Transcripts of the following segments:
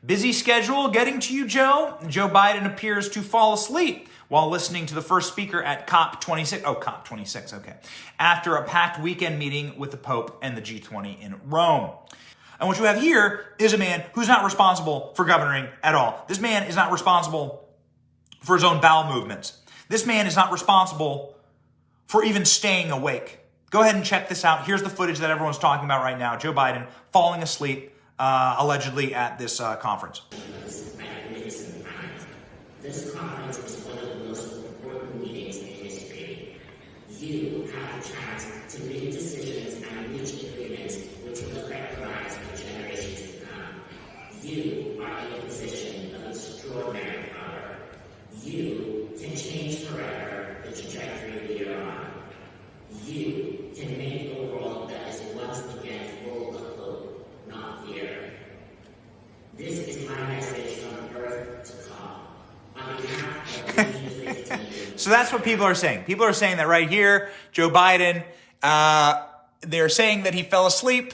Busy schedule getting to you, Joe? Joe Biden appears to fall asleep while listening to the first speaker at COP26. Oh, COP26, okay. After a packed weekend meeting with the Pope and the G20 in Rome. And what you have here is a man who's not responsible for governing at all. This man is not responsible for his own bowel movements. This man is not responsible for even staying awake. Go ahead and check this out. Here's the footage that everyone's talking about right now. Joe Biden falling asleep, allegedly at this conference. This conference is one of the most important meetings in history. You have the chance to make decisions and reach agreements which will affect lives for generations to come. You are in a position of extraordinary power. You can change forever the trajectory we are on. You can make a world that is once again full of hope, not fear. This is my message from earth to come. On behalf of the So that's what people are saying. People are saying that right here, Joe Biden, they're saying that he fell asleep.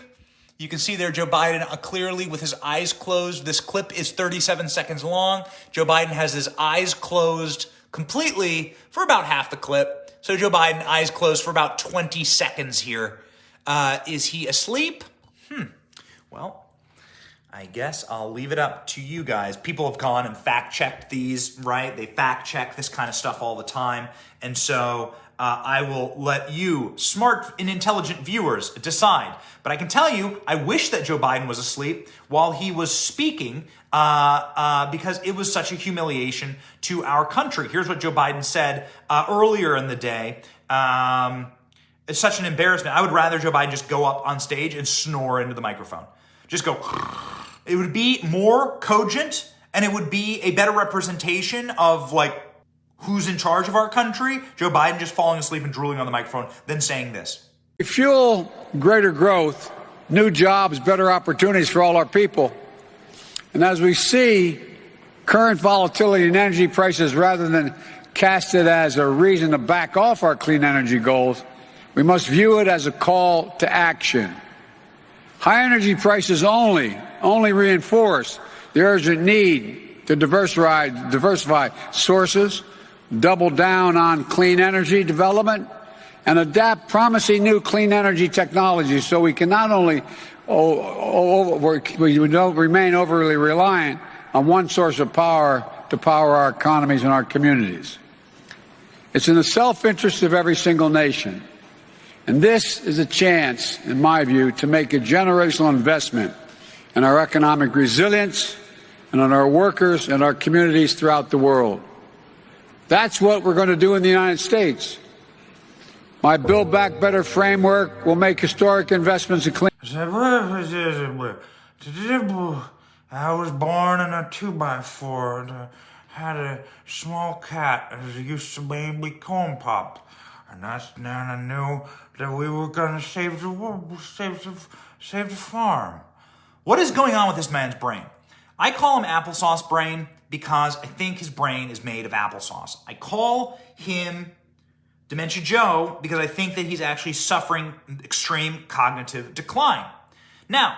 You can see there Joe Biden clearly with his eyes closed. This clip is 37 seconds long. Joe Biden has his eyes closed completely for about half the clip. So Joe Biden, eyes closed for about 20 seconds here. Is he asleep? Well, I guess I'll leave it up to you guys. People have gone and fact-checked these, right? They fact-check this kind of stuff all the time. And so I will let you, smart and intelligent viewers, decide. But I can tell you, I wish that Joe Biden was asleep while he was speaking because it was such a humiliation to our country. Here's what Joe Biden said earlier in the day. It's such an embarrassment. I would rather Joe Biden just go up on stage and snore into the microphone. Just go. It would be more cogent and it would be a better representation of like who's in charge of our country. Joe Biden just falling asleep and drooling on the microphone than saying this. We fuel greater growth, new jobs, better opportunities for all our people. And as we see current volatility in energy prices, rather than cast it as a reason to back off our clean energy goals, we must view it as a call to action. High energy prices only reinforce the urgent need to diversify sources, double down on clean energy development, and adapt promising new clean energy technologies so we can not only we don't remain overly reliant on one source of power to power our economies and our communities. It's in the self-interest of every single nation. And this is a chance, in my view, to make a generational investment in our economic resilience and on our workers and our communities throughout the world. That's what we're going to do in the United States. My Build Back Better framework will make historic investments in clean. I was born in a 2x4 and had a small cat that used to make me corn pop. And that's when I knew that we were gonna save the world, save the farm. What is going on with this man's brain? I call him applesauce brain because I think his brain is made of applesauce. I call him Dementia Joe because I think that he's actually suffering extreme cognitive decline. Now,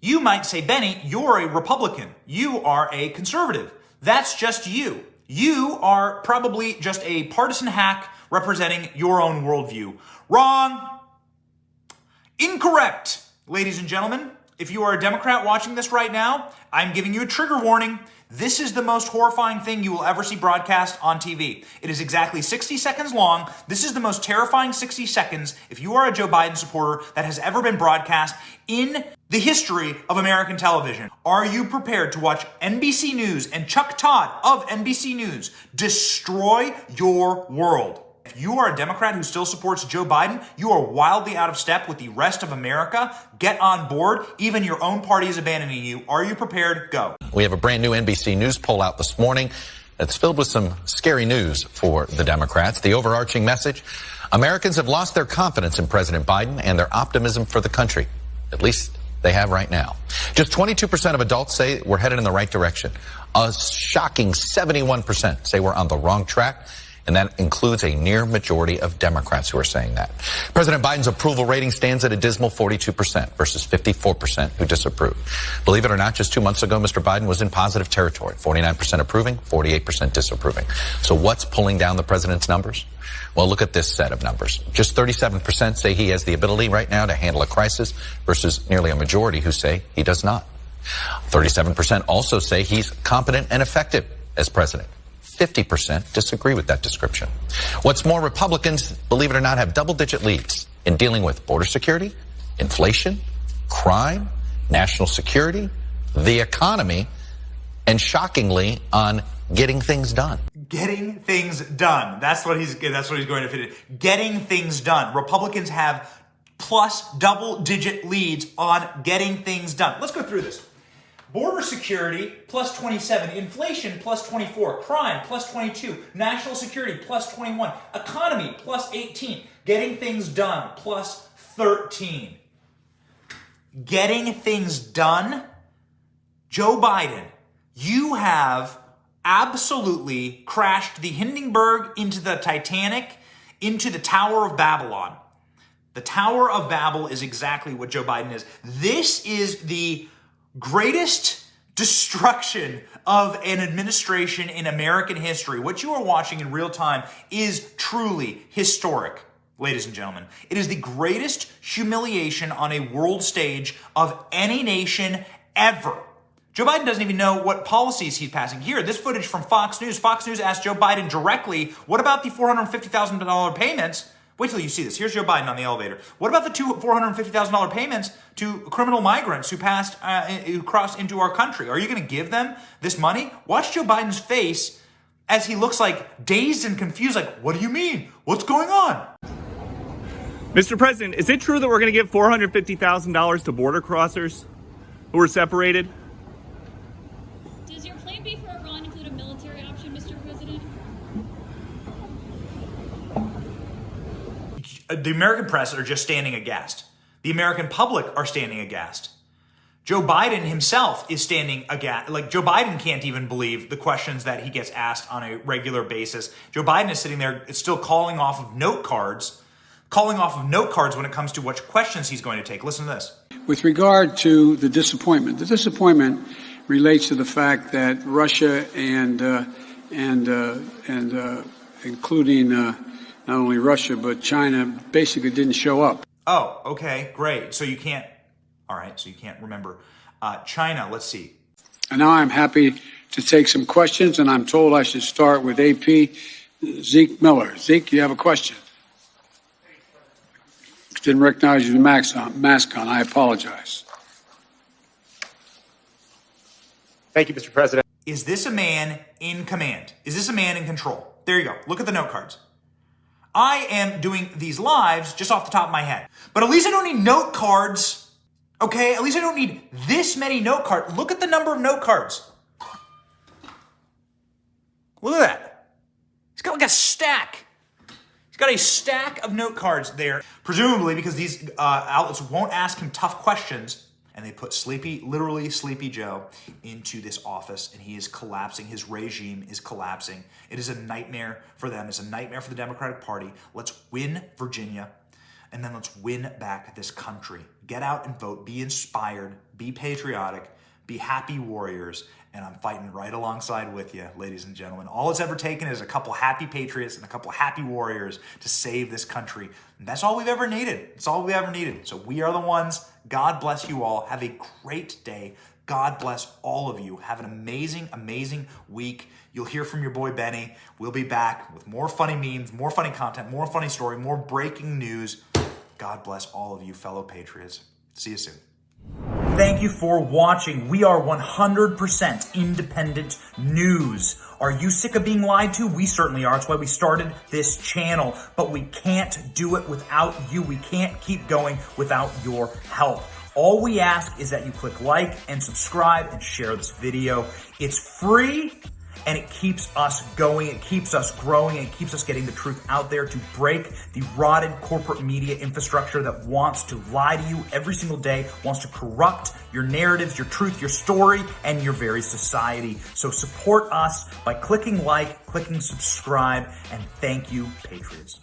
you might say, Benny, you're a Republican. You are a conservative. That's just you. You are probably just a partisan hack representing your own worldview. Wrong. Incorrect. Ladies and gentlemen, if you are a Democrat watching this right now, I'm giving you a trigger warning. This is the most horrifying thing you will ever see broadcast on TV. It is exactly 60 seconds long. This is the most terrifying 60 seconds, if you are a Joe Biden supporter, that has ever been broadcast in the history of American television. Are you prepared to watch NBC News and Chuck Todd of NBC News destroy your world? If you are a Democrat who still supports Joe Biden, you are wildly out of step with the rest of America. Get on board. Even your own party is abandoning you. Are you prepared? Go. We have a brand new NBC News poll out this morning that's filled with some scary news for the Democrats. The overarching message: Americans have lost their confidence in President Biden and their optimism for the country. At least they have right now. Just 22% of adults say we're headed in the right direction. A shocking 71% say we're on the wrong track. And that includes a near majority of Democrats who are saying that. President Biden's approval rating stands at a dismal 42% versus 54% who disapprove. Believe it or not, just 2 months ago, Mr. Biden was in positive territory, 49% approving, 48% disapproving. So what's pulling down the president's numbers? Well, look at this set of numbers. Just 37% say he has the ability right now to handle a crisis versus nearly a majority who say he does not. 37% also say he's competent and effective as president. 50% disagree with that description. What's more, Republicans, believe it or not, have double-digit leads in dealing with border security, inflation, crime, national security, the economy, and shockingly, on getting things done. Getting things done. That's what he's going to fit in. Getting things done. Republicans have plus double-digit leads on getting things done. Let's go through this. Border security, plus 27. Inflation, plus 24. Crime, plus 22. National security, plus 21. Economy, plus 18. Getting things done, plus 13. Getting things done? Joe Biden, you have absolutely crashed the Hindenburg into the Titanic, into the Tower of Babylon. The Tower of Babel is exactly what Joe Biden is. This is the greatest destruction of an administration in American history. What you are watching in real time is truly historic, ladies and gentlemen. It is the greatest humiliation on a world stage of any nation ever. Joe Biden doesn't even know what policies he's passing. Here, this footage from Fox News. Fox News asked Joe Biden directly, what about the $450,000 payments? Wait till you see this. Here's Joe Biden on the elevator. What about the two $450,000 payments to criminal migrants who crossed into our country? Are you going to give them this money? Watch Joe Biden's face as he looks like dazed and confused. Like, what do you mean? What's going on? Mr. President, is it true that we're going to give $450,000 to border crossers who were separated? Does your plan B for Iran include a military option, Mr. President? The American press are just standing aghast. The American public are standing aghast. Joe Biden himself is standing aghast. Like, Joe Biden can't even believe the questions that he gets asked on a regular basis. Joe Biden is sitting there still calling off of note cards when it comes to which questions he's going to take. Listen to this. With regard to the disappointment relates to the fact that Russia and including not only Russia, but China basically didn't show up. Oh, okay, great. So you can't remember. China, let's see. And now I'm happy to take some questions, and I'm told I should start with AP Zeke Miller. Zeke, you have a question? Didn't recognize your mask on. I apologize. Thank you, Mr. President. Is this a man in command? Is this a man in control? There you go. Look at the note cards. I am doing these lives just off the top of my head. But at least I don't need note cards, okay? At least I don't need this many note cards. Look at the number of note cards. Look at that. He's got like a stack. He's got a stack of note cards there, presumably because these outlets won't ask him tough questions. And they put literally Sleepy Joe into this office, and he is collapsing. His regime is collapsing. It is a nightmare for them. It's a nightmare for the Democratic Party. Let's win Virginia, and then let's win back this country. Get out and vote. Be inspired. Be patriotic. Be happy warriors. And I'm fighting right alongside with you, ladies and gentlemen. All it's ever taken is a couple happy patriots and a couple happy warriors to save this country. And that's all we've ever needed. It's all we ever needed. So we are the ones. God bless you all. Have a great day. God bless all of you. Have an amazing, amazing week. You'll hear from your boy Benny. We'll be back with more funny memes, more funny content, more funny story, more breaking news. God bless all of you fellow patriots. See you soon. Thank you for watching. We are 100% independent news. Are you sick of being lied to? We certainly are. That's why we started this channel. But we can't do it without you. We can't keep going without your help. All we ask is that you click like and subscribe and share this video. It's free and it keeps us going, it keeps us growing, and it keeps us getting the truth out there to break the rotted corporate media infrastructure that wants to lie to you every single day, wants to corrupt your narratives, your truth, your story, and your very society. So support us by clicking like, clicking subscribe, and thank you, Patriots.